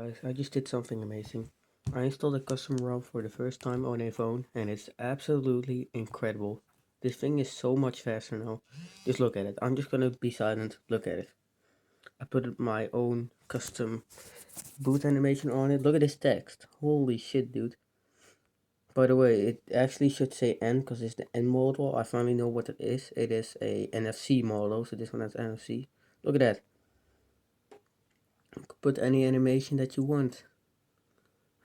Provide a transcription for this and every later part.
Guys, I just did something amazing. I installed a custom ROM for the first time on a phone and it's absolutely incredible. This thing is so much faster now. Just look at it. I'm just gonna be silent. Look at it. I put my own custom boot animation on it. Look at this text. Holy shit, dude. By the way, it actually should say N because it's the N model. I finally know what it is. It is a NFC model, so this one has NFC. Look at that. You can put any animation that you want.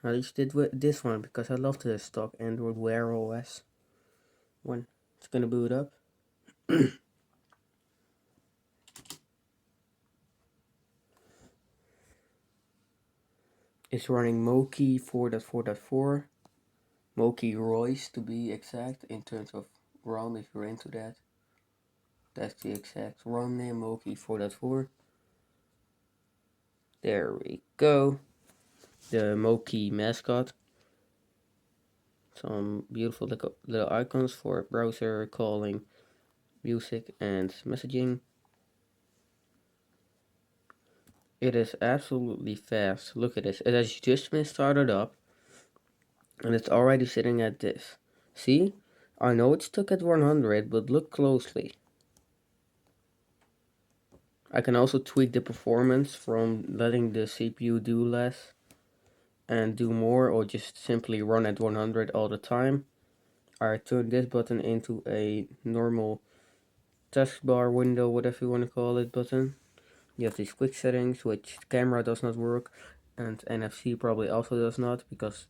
I just did with this one because I love the stock Android Wear OS one. It's gonna boot up. It's running Moki 4.4.4, Moki Royce to be exact in terms of ROM if you're into that. That's the exact ROM name, Moki 4.4. There we go. The Moki mascot. Some beautiful little icons for browser, calling, music, and messaging. It is absolutely fast. Look at this. It has just been started up and it's already sitting at this. See? I know it's stuck at 100, but look closely. I can also tweak the performance from letting the CPU do less and do more, or just simply run at 100 all the time. I turn this button into a normal taskbar window, whatever you want to call it, button. You have these quick settings, which camera does not work, and NFC probably also does not, because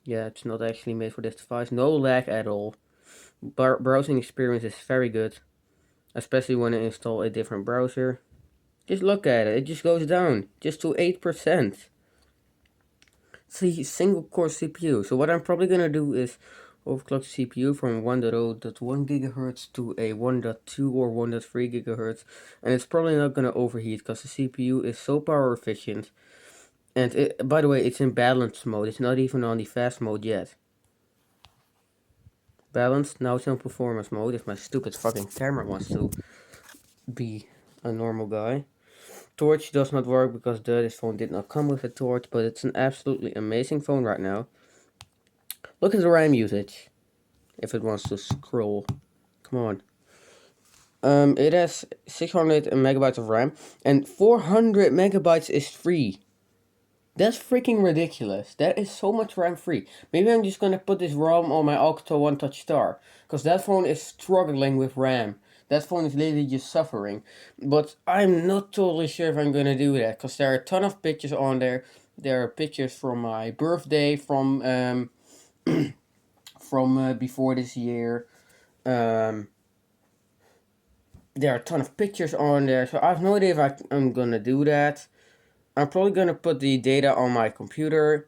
yeah, it's not actually made for this device. No lag at all. Browsing experience is very good, especially when I install a different browser. Just look at it, it just goes down, just to 8%. It's a single core CPU, so what I'm probably gonna do is overclock the CPU from 1.0.1 GHz to a 1.2 or 1.3 GHz, and it's probably not gonna overheat because the CPU is so power efficient. And by the way, it's in balanced mode, it's not even on the fast mode yet. Balanced, now it's on performance mode if my stupid fucking camera wants to be a normal guy. Torch does not work because this phone did not come with a torch, but it's an absolutely amazing phone right now. Look at the RAM usage, if it wants to scroll. Come on. It has 600 megabytes of RAM, and 400 megabytes is free. That's freaking ridiculous. That is so much RAM free. Maybe I'm just gonna put this ROM on my Alcatel One Touch Star, because that phone is struggling with RAM. That phone is literally just suffering. But I'm not totally sure if I'm gonna do that, because there are a ton of pictures on there. There are pictures from my birthday, from before this year. There are a ton of pictures on there, so I have no idea if I'm gonna do that. I'm probably gonna put the data on my computer,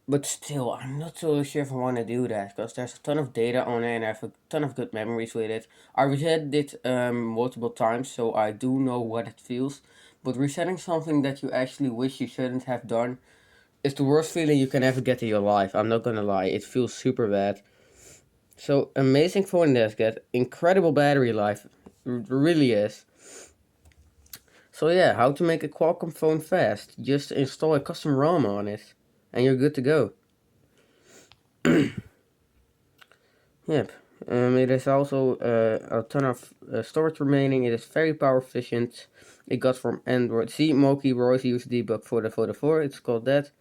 but still, I'm not so sure if I want to do that, because there's a ton of data on it and I have a ton of good memories with it. I reset it multiple times, so I do know what it feels, but resetting something that you actually wish you shouldn't have done is the worst feeling you can ever get in your life. I'm not gonna lie, it feels super bad. So, amazing phone desk, incredible battery life, it really is. So yeah, how to make a Qualcomm phone fast? Just install a custom ROM on it, and you're good to go. Yep. It is also a ton of storage remaining. It is very power efficient. It got from Android. See, Moki Royce used debug for the Photo 4. It's called that.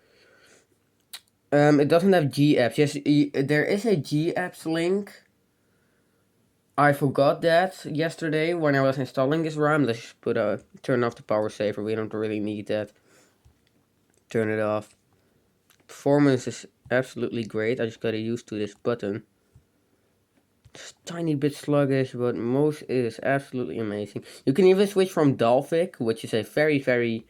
It doesn't have G apps. Yes, there is a G apps link. I forgot that yesterday when I was installing this RAM. Let's turn off the power saver. We don't really need that. Turn it off. Performance is absolutely great. I just got used to this button. It's a tiny bit sluggish, but most is absolutely amazing. You can even switch from Dalvik, which is a very, very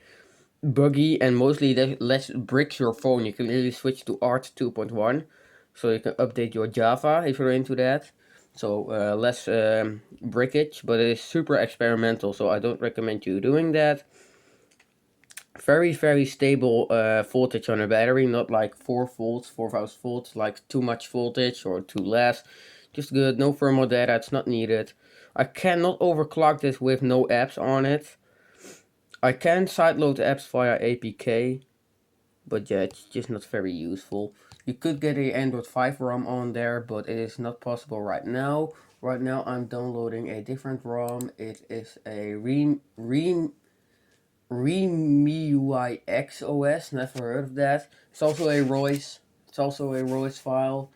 buggy and mostly less bricks your phone. You can literally switch to Art 2.1, so you can update your Java if you're into that. So less brickage, but it is super experimental, so I don't recommend you doing that. Very, very stable voltage on the battery, not like 4 volts, 4000 volts, like too much voltage or too less. Just good, no thermal data, it's not needed. I cannot overclock this with no apps on it. I can sideload apps via APK, But yeah, it's just not very useful. You could get a Android 5 ROM on there, but it is not possible right now. Right now I'm downloading a different ROM. It is a REMUI OS, never heard of that. It's also a ROIS. It's also a ROIS file.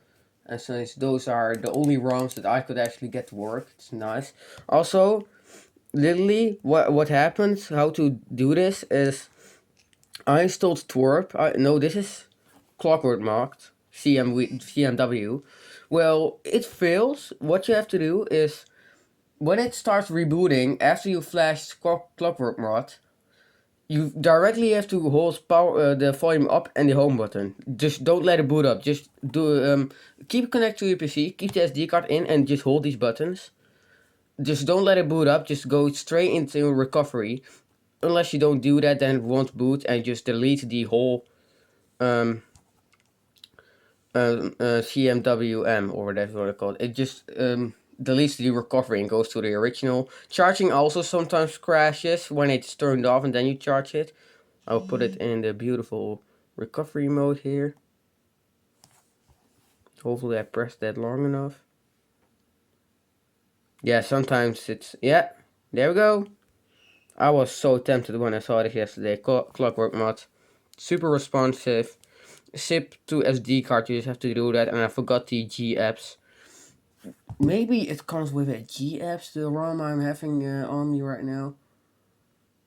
And since those are the only ROMs that I could actually get to work, it's nice. Also, literally, what happens, how to do this is, I installed Twerp. No, this is Clockwork marked CMW. Well, it fails. What you have to do is, when it starts rebooting after you flash Clockwork mod, you directly have to hold the volume up and the home button. Just don't let it boot up. Just keep it connected to your PC, keep the SD card in, and just hold these buttons. Just don't let it boot up. Just go straight into recovery. Unless you don't do that, then it won't boot, and just delete the whole CMWM, or whatever what it's called. It just deletes the recovery and goes to the original. Charging also sometimes crashes when it's turned off and then you charge it. I'll put it in the beautiful recovery mode here. Hopefully I pressed that long enough. Yeah, sometimes it's... Yeah, there we go. I was so tempted when I saw this yesterday. Clockwork mod. Super responsive. Zip to SD card, you just have to do that. And I forgot the G apps. Maybe it comes with a G apps, the ROM I'm having on me right now.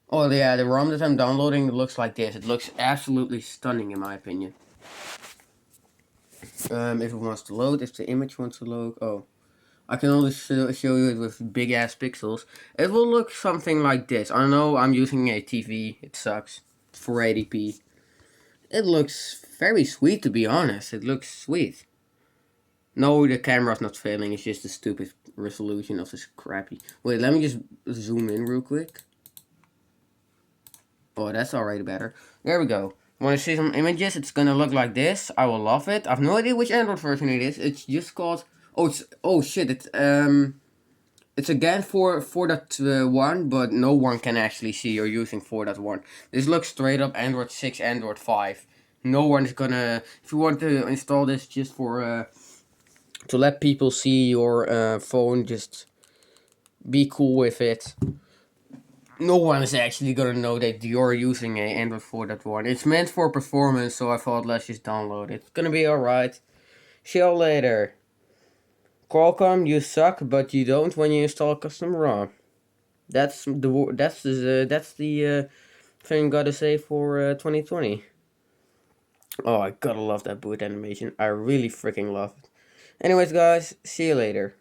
Oh yeah, the ROM that I'm downloading looks like this. It looks absolutely stunning in my opinion. If it wants to load, if the image wants to load, oh. I can only show you it with big ass pixels. It will look something like this. I know I'm using a TV, it sucks. 480p. It looks very sweet, to be honest. It looks sweet. No, the camera's not failing, it's just the stupid resolution of this crappy. Wait, let me just zoom in real quick. Oh, that's already better. There we go. Want to see some images? It's gonna look like this. I will love it. I have no idea which Android version it is. It's just called... Oh shit, it's again 4.1, but no one can actually see you're using 4.1. This looks straight up Android 6, Android 5. No one is gonna... If you want to install this just for... to let people see your phone, just be cool with it. No one is actually gonna know that you're using a Android 4.1. It's meant for performance, so I thought let's just download it. It's gonna be alright. See you later. Qualcomm, you suck, but you don't when you install custom ROM. That's the thing gotta say for 2020. Oh, I gotta love that boot animation. I really freaking love it. Anyways, guys, see you later.